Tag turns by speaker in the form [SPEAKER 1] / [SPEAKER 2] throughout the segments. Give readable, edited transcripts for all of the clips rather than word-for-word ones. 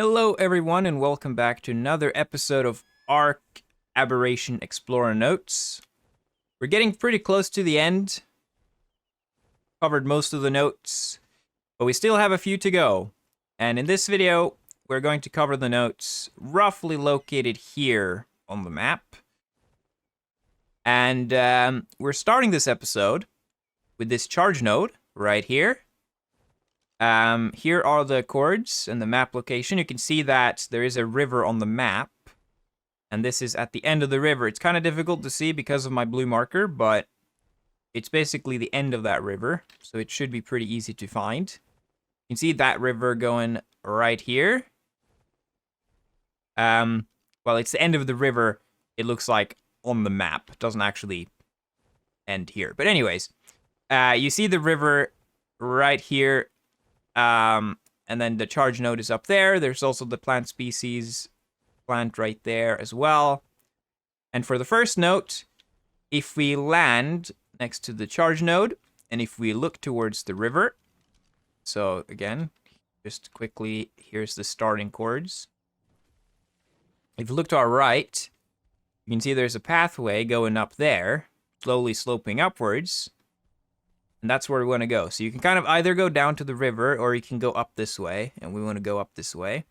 [SPEAKER 1] Hello everyone and welcome back to another episode of ARC Aberration Explorer Notes. We're getting pretty close to the end. Covered most of the notes, but we still have a few to go. And in this video, we're going to cover the notes roughly located here on the map. And we're starting this episode with this charge node right here. Here are the chords and the map location. You can see that there is a river on the map. And this is at the end of the river. It's kind of difficult to see because of my blue marker, but it's basically the end of that river. So it should be pretty easy to find. You can see that river going right here. Well, it's the end of the river. It looks like on the map. It doesn't actually end here. But anyways, you see the river right here. And then the charge node is up there. There's also the plant species plant right there as well. And for the first note, if we land next to the charge node, and if we look towards the river, so again, just quickly, here's the starting chords. If you look to our right, you can see there's a pathway going up there, slowly sloping upwards. And that's where we want to go. So you can kind of either go down to the river or you can go up this way. And we want to go up this way.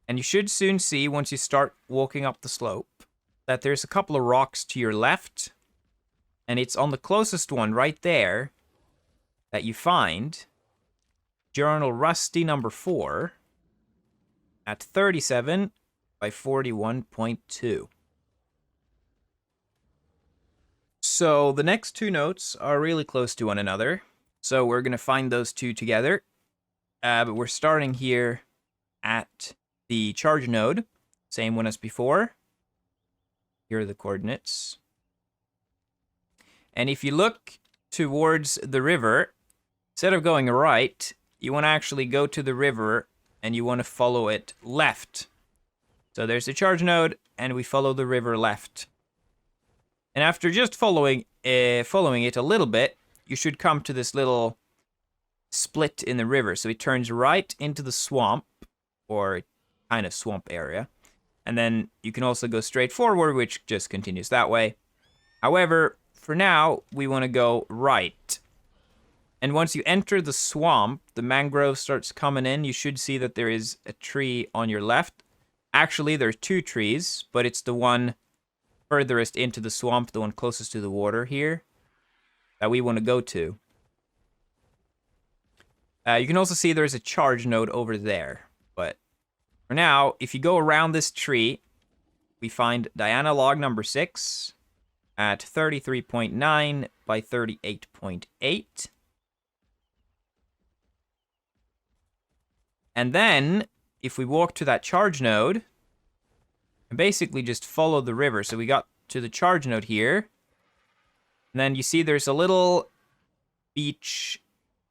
[SPEAKER 1] And you should soon see, once you start walking up the slope, that there's a couple of rocks to your left. And it's on the closest one right there that you find Journal Rusty number 4 at 37 by 41.2. So the next two notes are really close to one another. So we're going to find those two together. But we're starting here at the charge node. Same one as before. Here are the coordinates. And if you look towards the river, instead of going right, you want to actually go to the river and you want to follow it left. So there's the charge node and we follow the river left. And after just following it a little bit, you should come to this little split in the river. So it turns right into the swamp, or kind of swamp area. And then you can also go straight forward, which just continues that way. However, for now, we want to go right. And once you enter the swamp, the mangrove starts coming in. You should see that there is a tree on your left. Actually, there's two trees, but it's the one furthest into the swamp, the one closest to the water here, that we want to go to. You can also see there's a charge node over there. But for now, if you go around this tree, we find Diana log number 6 at 33.9 by 38.8. And then, if we walk to that charge node, and basically just follow the river. So we got to the charge node here. And then you see there's a little beach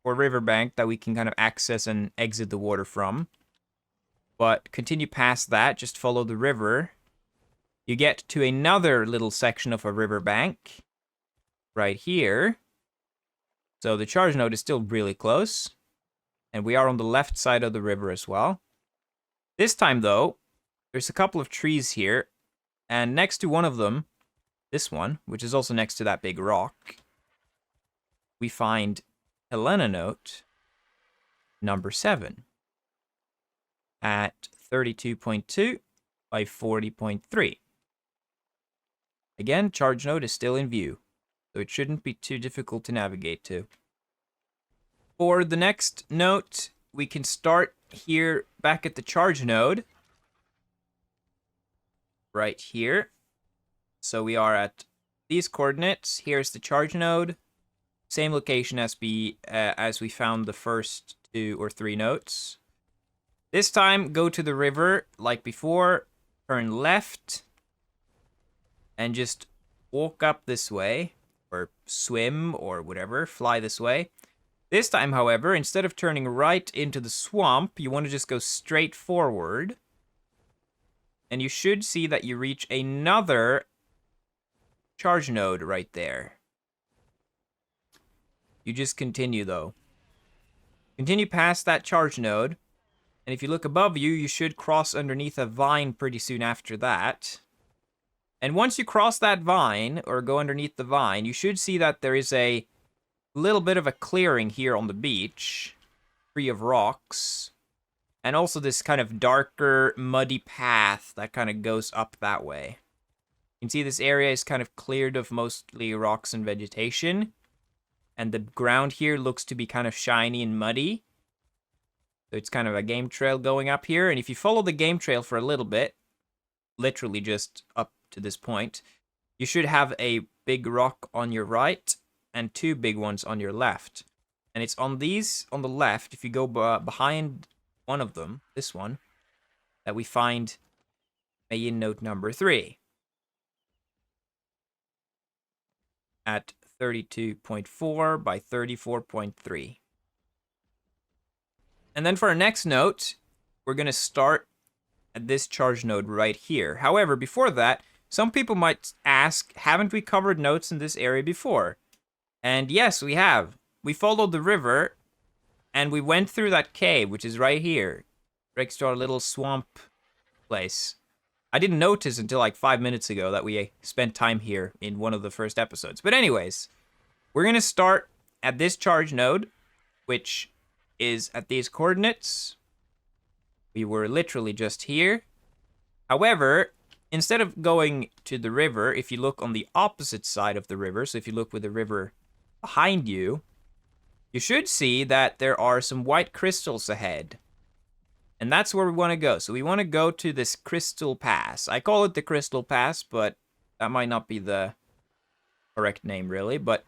[SPEAKER 1] or riverbank that we can kind of access and exit the water from. But continue past that, just follow the river. You get to another little section of a riverbank right here. So the charge node is still really close. And we are on the left side of the river as well. This time, though, there's a couple of trees here, and next to one of them, this one, which is also next to that big rock, we find Helena Note number 7 at 32.2 by 40.3. Again, charge node is still in view, so it shouldn't be too difficult to navigate to. For the next note, we can start here back at the charge node. Right here. So we are at these coordinates. Here's the charge node. Same location as we found the first 2 or 3 notes. This time, go to the river like before. Turn left. And just walk up this way. Or swim or whatever. Fly this way. This time, however, instead of turning right into the swamp, you want to just go straight forward. And you should see that you reach another charge node right there. You just continue, though. Continue past that charge node, and if you look above you, you should cross underneath a vine pretty soon after that. And once you cross that vine, or go underneath the vine, you should see that there is a little bit of a clearing here on the beach, free of rocks. And also this kind of darker, muddy path that kind of goes up that way. You can see this area is kind of cleared of mostly rocks and vegetation. And the ground here looks to be kind of shiny and muddy. So it's kind of a game trail going up here. And if you follow the game trail for a little bit, literally just up to this point, you should have a big rock on your right and two big ones on your left. And it's on these on the left, if you go behind one of them, this one, that we find Meiyin Note number 3 at 32.4 by 34.3. And then for our next note, we're going to start at this charge node right here. However, before that, some people might ask, haven't we covered notes in this area before? And yes, we have. We followed the river, and we went through that cave, which is right here, next to our little swamp place. I didn't notice until like 5 minutes ago that we spent time here in one of the first episodes. But anyways, we're going to start at this charge node, which is at these coordinates. We were literally just here. However, instead of going to the river, if you look on the opposite side of the river, so if you look with the river behind you, you should see that there are some white crystals ahead. And that's where we want to go. So we want to go to this crystal pass. I call it the crystal pass, but that might not be the correct name really. But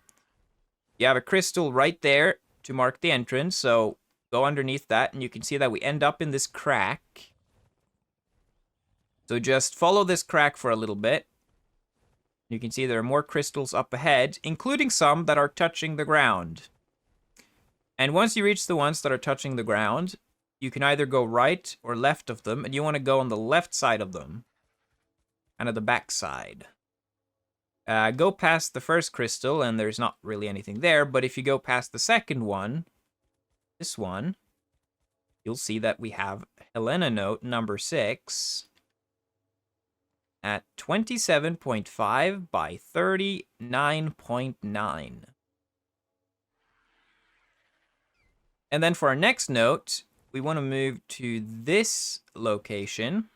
[SPEAKER 1] you have a crystal right there to mark the entrance. So go underneath that and you can see that we end up in this crack. So just follow this crack for a little bit. You can see there are more crystals up ahead, including some that are touching the ground. And once you reach the ones that are touching the ground, you can either go right or left of them, and you want to go on the left side of them, kind of the back side. Go past the first crystal, and there's not really anything there, but if you go past the second one, this one, you'll see that we have Helena Note number 6 at 27.5 by 39.9. And then for our next note, we want to move to this location.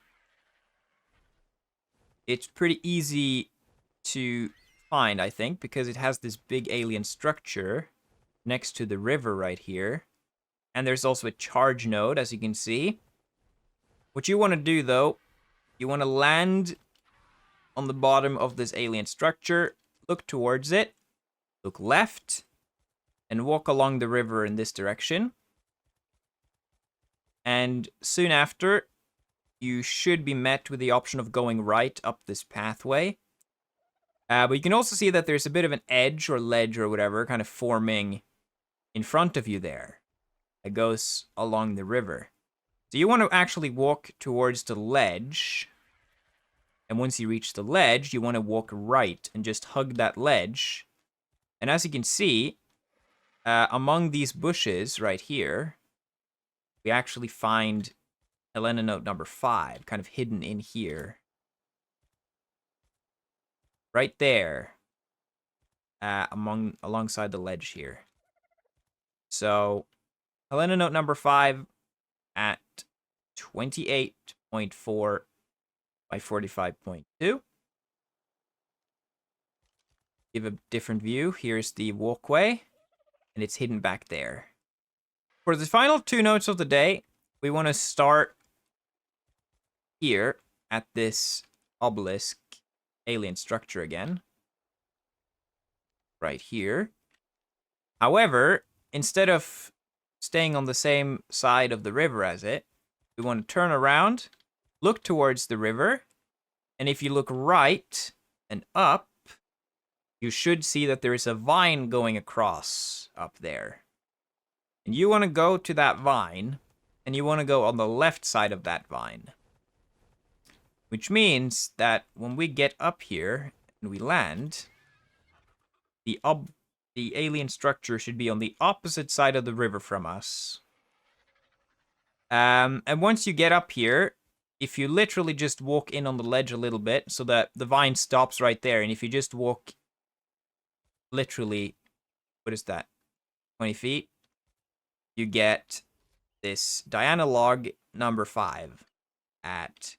[SPEAKER 1] It's pretty easy to find, I think, because it has this big alien structure next to the river right here. And there's also a charge node, as you can see. What you want to do, though, you want to land on the bottom of this alien structure, look towards it, look left, and walk along the river in this direction. And soon after, you should be met with the option of going right up this pathway. But you can also see that there's a bit of an edge or ledge or whatever kind of forming in front of you there. It goes along the river. So you want to actually walk towards the ledge. And once you reach the ledge, you want to walk right and just hug that ledge. And as you can see, among these bushes right here, we actually find Helena Note number 5, kind of hidden in here. Right there, alongside the ledge here. So, Helena Note number 5 at 28.4 by 45.2. Give a different view. Here's the walkway, and it's hidden back there. For the final 2 notes of the day, we want to start here at this obelisk alien structure again. Right here. However, instead of staying on the same side of the river as it, we want to turn around, look towards the river, and if you look right and up, you should see that there is a vine going across up there. And you want to go to that vine, and you want to go on the left side of that vine. Which means that when we get up here and we land, the alien structure should be on the opposite side of the river from us. And once you get up here, if you literally just walk in on the ledge a little bit, so that the vine stops right there, and if you just walk literally, what is that, 20 feet, you get this Diana log number 5 at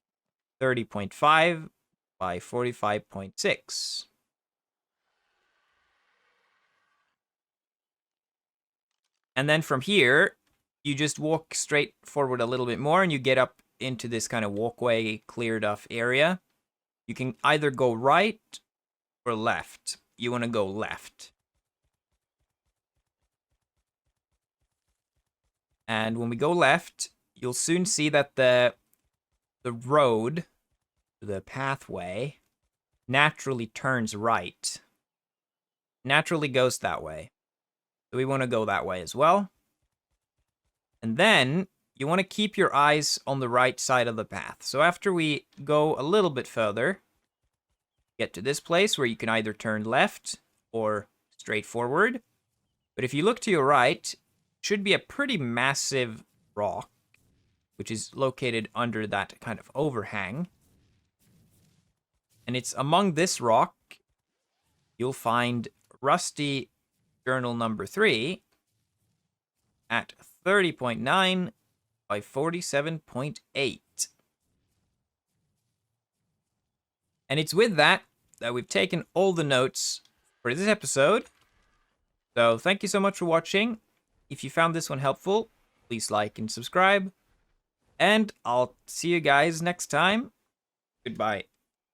[SPEAKER 1] 30.5 by 45.6. And then from here, you just walk straight forward a little bit more and you get up into this kind of walkway cleared off area. You can either go right or left. You want to go left. And when we go left, you'll soon see that the road, the pathway, naturally turns right. Naturally goes that way. So we want to go that way as well. And then you want to keep your eyes on the right side of the path. So after we go a little bit further, get to this place where you can either turn left or straight forward. But if you look to your right, should be a pretty massive rock, which is located under that kind of overhang. And it's among this rock, you'll find rusty journal number 3 at 30.9 by 47.8. And it's with that we've taken all the notes for this episode. So thank you so much for watching. If you found this one helpful, please like and subscribe. And I'll see you guys next time. Goodbye.